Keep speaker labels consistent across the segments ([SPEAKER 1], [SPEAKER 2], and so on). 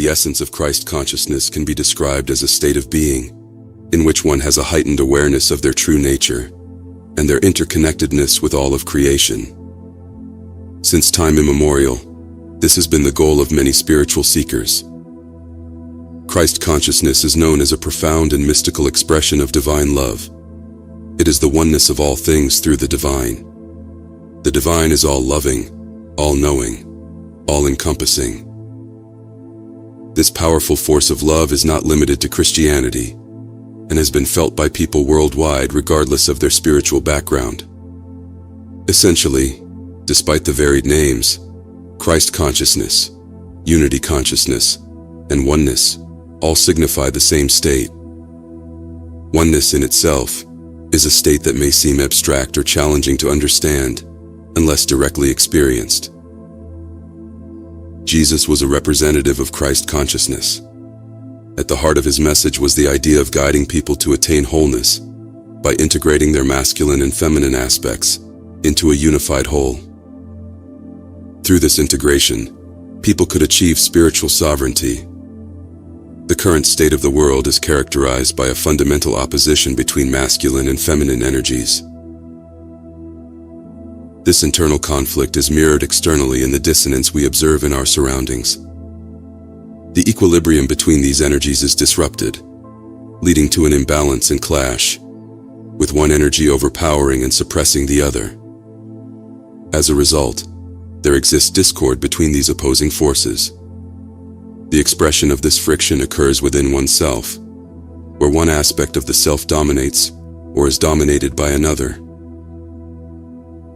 [SPEAKER 1] The essence of Christ consciousness can be described as a state of being, in which one has a heightened awareness of their true nature, and their interconnectedness with all of creation. Since time immemorial, this has been the goal of many spiritual seekers. Christ consciousness is known as a profound and mystical expression of divine love. It is the oneness of all things through the divine. The divine is all-loving, all-knowing, all-encompassing. This powerful force of love is not limited to Christianity, and has been felt by people worldwide regardless of their spiritual background. Essentially, despite the varied names, Christ consciousness, unity consciousness, and oneness all signify the same state. Oneness in itself is a state that may seem abstract or challenging to understand unless directly experienced. Jesus was a representative of Christ consciousness. At the heart of his message was the idea of guiding people to attain wholeness by integrating their masculine and feminine aspects into a unified whole. Through this integration, people could achieve spiritual sovereignty. The current state of the world is characterized by a fundamental opposition between masculine and feminine energies. This internal conflict is mirrored externally in the dissonance we observe in our surroundings. The equilibrium between these energies is disrupted, leading to an imbalance and clash, with one energy overpowering and suppressing the other. As a result, there exists discord between these opposing forces. The expression of this friction occurs within oneself, where one aspect of the self dominates or is dominated by another.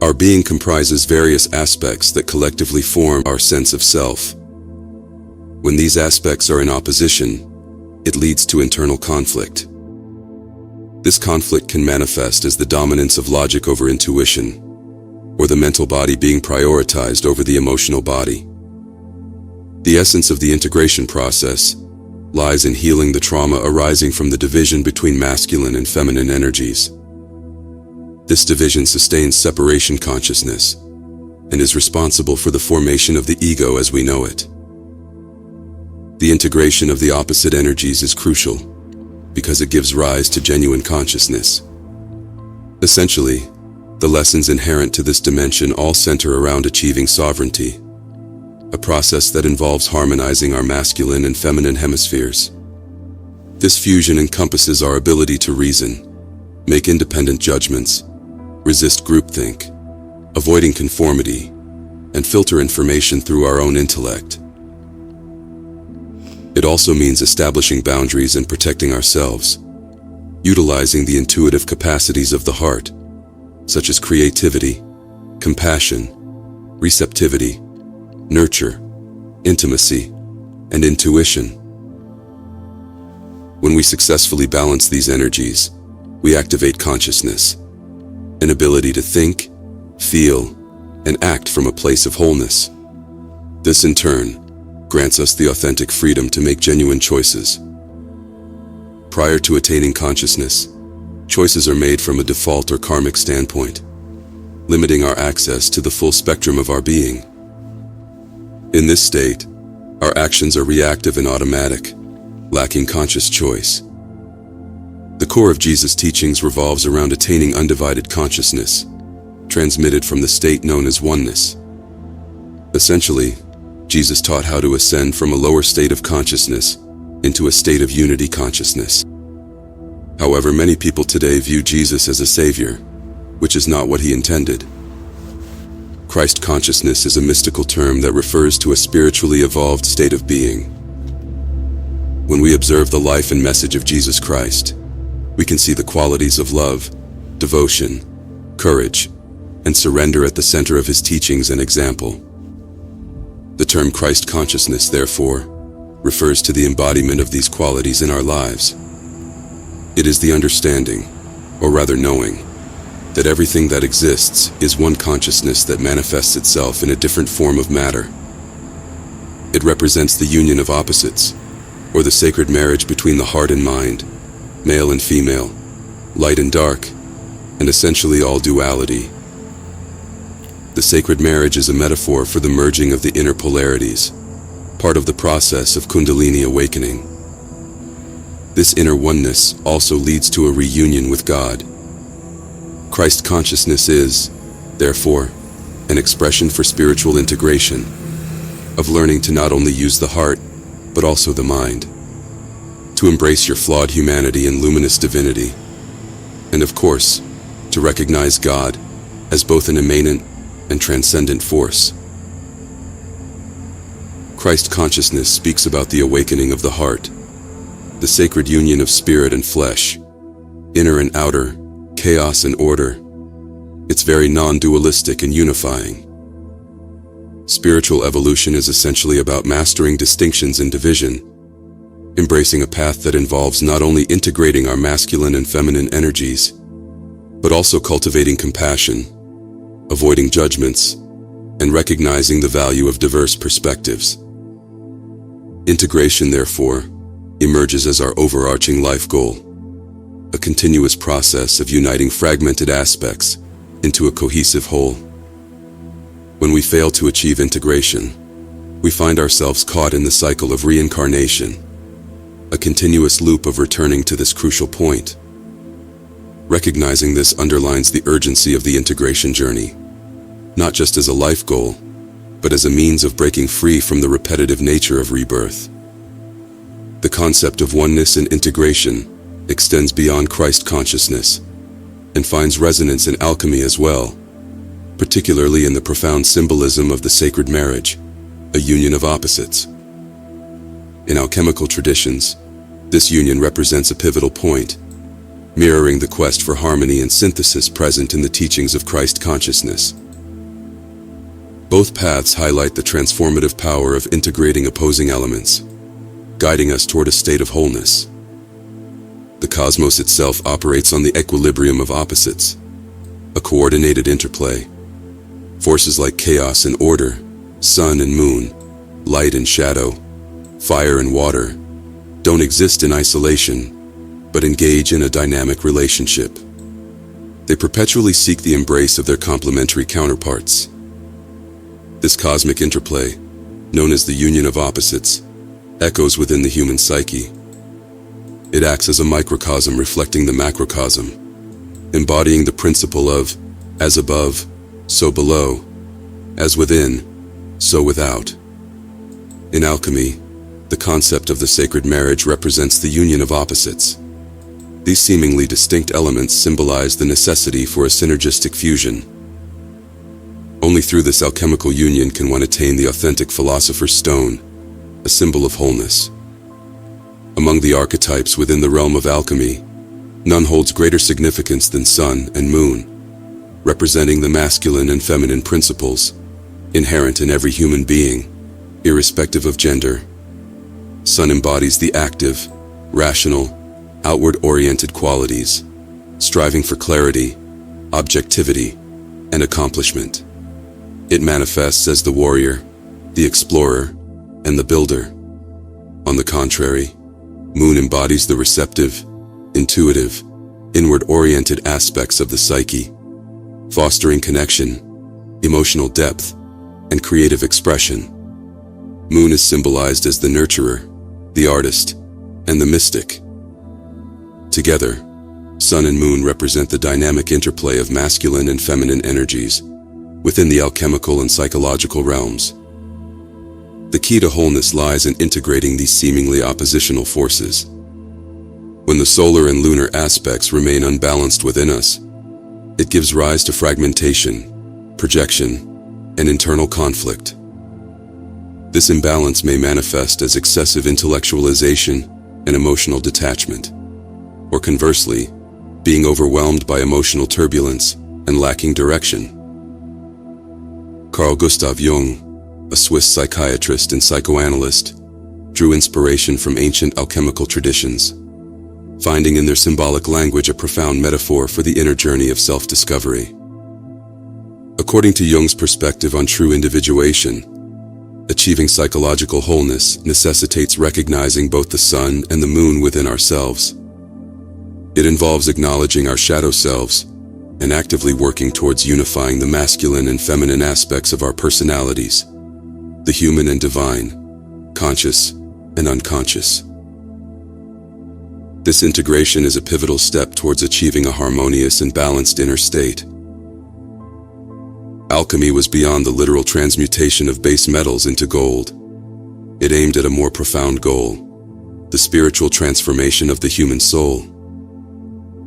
[SPEAKER 1] Our being comprises various aspects that collectively form our sense of self. When these aspects are in opposition, it leads to internal conflict. This conflict can manifest as the dominance of logic over intuition, or the mental body being prioritized over the emotional body. The essence of the integration process lies in healing the trauma arising from the division between masculine and feminine energies. This division sustains separation consciousness and is responsible for the formation of the ego as we know it. The integration of the opposite energies is crucial because it gives rise to genuine consciousness. Essentially, the lessons inherent to this dimension all center around achieving sovereignty, a process that involves harmonizing our masculine and feminine hemispheres. This fusion encompasses our ability to reason, make independent judgments, resist groupthink, avoiding conformity, and filter information through our own intellect. It also means establishing boundaries and protecting ourselves, utilizing the intuitive capacities of the heart, such as creativity, compassion, receptivity, nurture, intimacy, and intuition. When we successfully balance these energies, we activate consciousness, an ability to think, feel, and act from a place of wholeness. This, in turn, grants us the authentic freedom to make genuine choices. Prior to attaining consciousness, choices are made from a default or karmic standpoint, limiting our access to the full spectrum of our being. In this state, our actions are reactive and automatic, lacking conscious choice. The core of Jesus' teachings revolves around attaining undivided consciousness, transmitted from the state known as oneness. Essentially, Jesus taught how to ascend from a lower state of consciousness into a state of unity consciousness. However, many people today view Jesus as a savior, which is not what he intended. Christ consciousness is a mystical term that refers to a spiritually evolved state of being. When we observe the life and message of Jesus Christ, we can see the qualities of love, devotion, courage, and surrender at the center of his teachings and example. The term Christ consciousness, therefore, refers to the embodiment of these qualities in our lives. It is the understanding, or rather knowing, that everything that exists is one consciousness that manifests itself in a different form of matter. It represents the union of opposites, or the sacred marriage between the heart and mind, male and female, light and dark, and essentially all duality. The sacred marriage is a metaphor for the merging of the inner polarities, part of the process of Kundalini awakening. This inner oneness also leads to a reunion with God. Christ consciousness is, therefore, an expression for spiritual integration, of learning to not only use the heart, but also the mind, to embrace your flawed humanity and luminous divinity, and of course, to recognize God as both an immanent and transcendent force. Christ consciousness speaks about the awakening of the heart, the sacred union of spirit and flesh, inner and outer, chaos and order. It's very non-dualistic and unifying. Spiritual evolution is essentially about mastering distinctions and division, embracing a path that involves not only integrating our masculine and feminine energies, but also cultivating compassion, avoiding judgments, and recognizing the value of diverse perspectives. Integration, therefore, emerges as our overarching life goal, a continuous process of uniting fragmented aspects into a cohesive whole. When we fail to achieve integration, we find ourselves caught in the cycle of reincarnation, a continuous loop of returning to this crucial point. Recognizing this underlines the urgency of the integration journey, not just as a life goal, but as a means of breaking free from the repetitive nature of rebirth. The concept of oneness and integration extends beyond Christ consciousness and finds resonance in alchemy as well, particularly in the profound symbolism of the sacred marriage, a union of opposites. In alchemical traditions, this union represents a pivotal point, mirroring the quest for harmony and synthesis present in the teachings of Christ consciousness. Both paths highlight the transformative power of integrating opposing elements, guiding us toward a state of wholeness. The cosmos itself operates on the equilibrium of opposites, a coordinated interplay. Forces like chaos and order, sun and moon, light and shadow, fire and water, don't exist in isolation, but engage in a dynamic relationship. They perpetually seek the embrace of their complementary counterparts. This cosmic interplay, known as the union of opposites, echoes within the human psyche. It acts as a microcosm reflecting the macrocosm, embodying the principle of, as above, so below, as within, so without. In alchemy, the concept of the sacred marriage represents the union of opposites. These seemingly distinct elements symbolize the necessity for a synergistic fusion. Only through this alchemical union can one attain the authentic philosopher's stone, a symbol of wholeness. Among the archetypes within the realm of alchemy, none holds greater significance than sun and moon, representing the masculine and feminine principles inherent in every human being, irrespective of gender. Sun embodies the active, rational, outward-oriented qualities, striving for clarity, objectivity, and accomplishment. It manifests as the warrior, the explorer, and the builder. On the contrary, Moon embodies the receptive, intuitive, inward-oriented aspects of the psyche, fostering connection, emotional depth, and creative expression. Moon is symbolized as the nurturer, the artist, and the mystic. Together, Sun and Moon represent the dynamic interplay of masculine and feminine energies within the alchemical and psychological realms. The key to wholeness lies in integrating these seemingly oppositional forces. When the solar and lunar aspects remain unbalanced within us, it gives rise to fragmentation, projection, and internal conflict. This imbalance may manifest as excessive intellectualization and emotional detachment, or conversely, being overwhelmed by emotional turbulence and lacking direction. Carl Gustav Jung, a Swiss psychiatrist and psychoanalyst, drew inspiration from ancient alchemical traditions, finding in their symbolic language a profound metaphor for the inner journey of self-discovery. According to Jung's perspective on true individuation, achieving psychological wholeness necessitates recognizing both the sun and the moon within ourselves. It involves acknowledging our shadow selves and actively working towards unifying the masculine and feminine aspects of our personalities, the human and divine, conscious, and unconscious. This integration is a pivotal step towards achieving a harmonious and balanced inner state. Alchemy was beyond the literal transmutation of base metals into gold. It aimed at a more profound goal, the spiritual transformation of the human soul.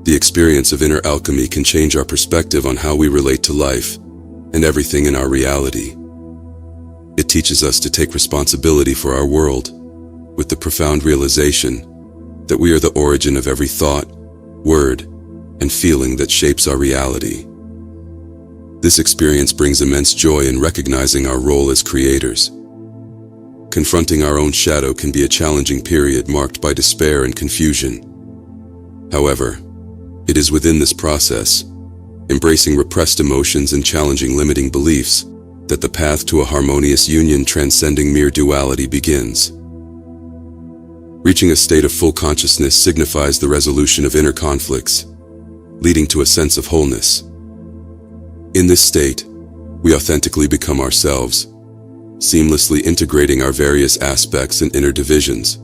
[SPEAKER 1] The experience of inner alchemy can change our perspective on how we relate to life and everything in our reality. It teaches us to take responsibility for our world, with the profound realization that we are the origin of every thought, word, and feeling that shapes our reality. This experience brings immense joy in recognizing our role as creators. Confronting our own shadow can be a challenging period marked by despair and confusion. However, it is within this process, embracing repressed emotions and challenging limiting beliefs, that the path to a harmonious union transcending mere duality begins. Reaching a state of full consciousness signifies the resolution of inner conflicts, leading to a sense of wholeness. In this state, we authentically become ourselves, seamlessly integrating our various aspects and inner divisions.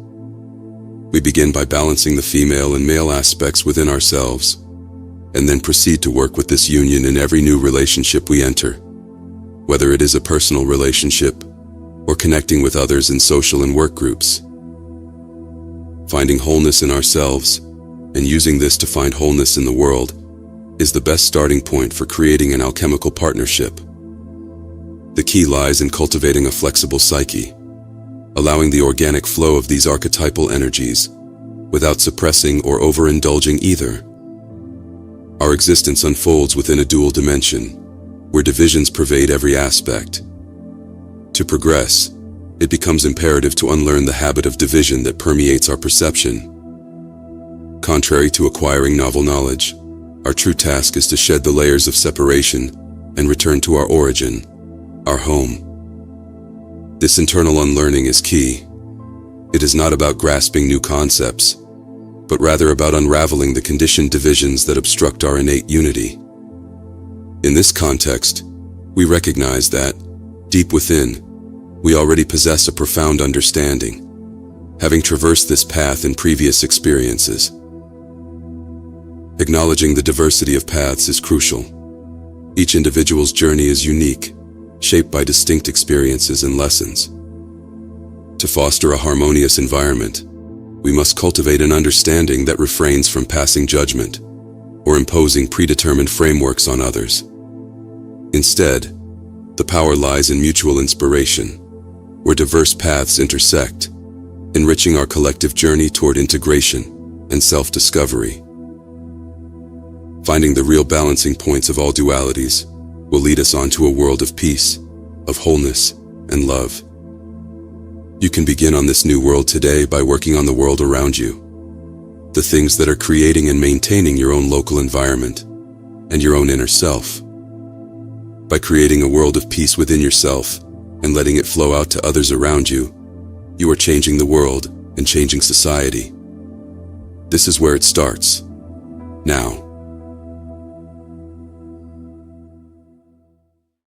[SPEAKER 1] We begin by balancing the female and male aspects within ourselves, and then proceed to work with this union in every new relationship we enter, whether it is a personal relationship or connecting with others in social and work groups. Finding wholeness in ourselves and using this to find wholeness in the world is the best starting point for creating an alchemical partnership. The key lies in cultivating a flexible psyche, allowing the organic flow of these archetypal energies without suppressing or overindulging either. Our existence unfolds within a dual dimension, where divisions pervade every aspect. To progress, it becomes imperative to unlearn the habit of division that permeates our perception. Contrary to acquiring novel knowledge, our true task is to shed the layers of separation and return to our origin, our home. This internal unlearning is key. It is not about grasping new concepts, but rather about unraveling the conditioned divisions that obstruct our innate unity. In this context, we recognize that, deep within, we already possess a profound understanding, having traversed this path in previous experiences. Acknowledging the diversity of paths is crucial. Each individual's journey is unique, shaped by distinct experiences and lessons. To foster a harmonious environment, we must cultivate an understanding that refrains from passing judgment or imposing predetermined frameworks on others. Instead, the power lies in mutual inspiration, where diverse paths intersect, enriching our collective journey toward integration and self-discovery. Finding the real balancing points of all dualities will lead us onto a world of peace, of wholeness, and love. You can begin on this new world today by working on the world around you, the things that are creating and maintaining your own local environment and your own inner self. By creating a world of peace within yourself and letting it flow out to others around you, you are changing the world and changing society. This is where it starts. Now.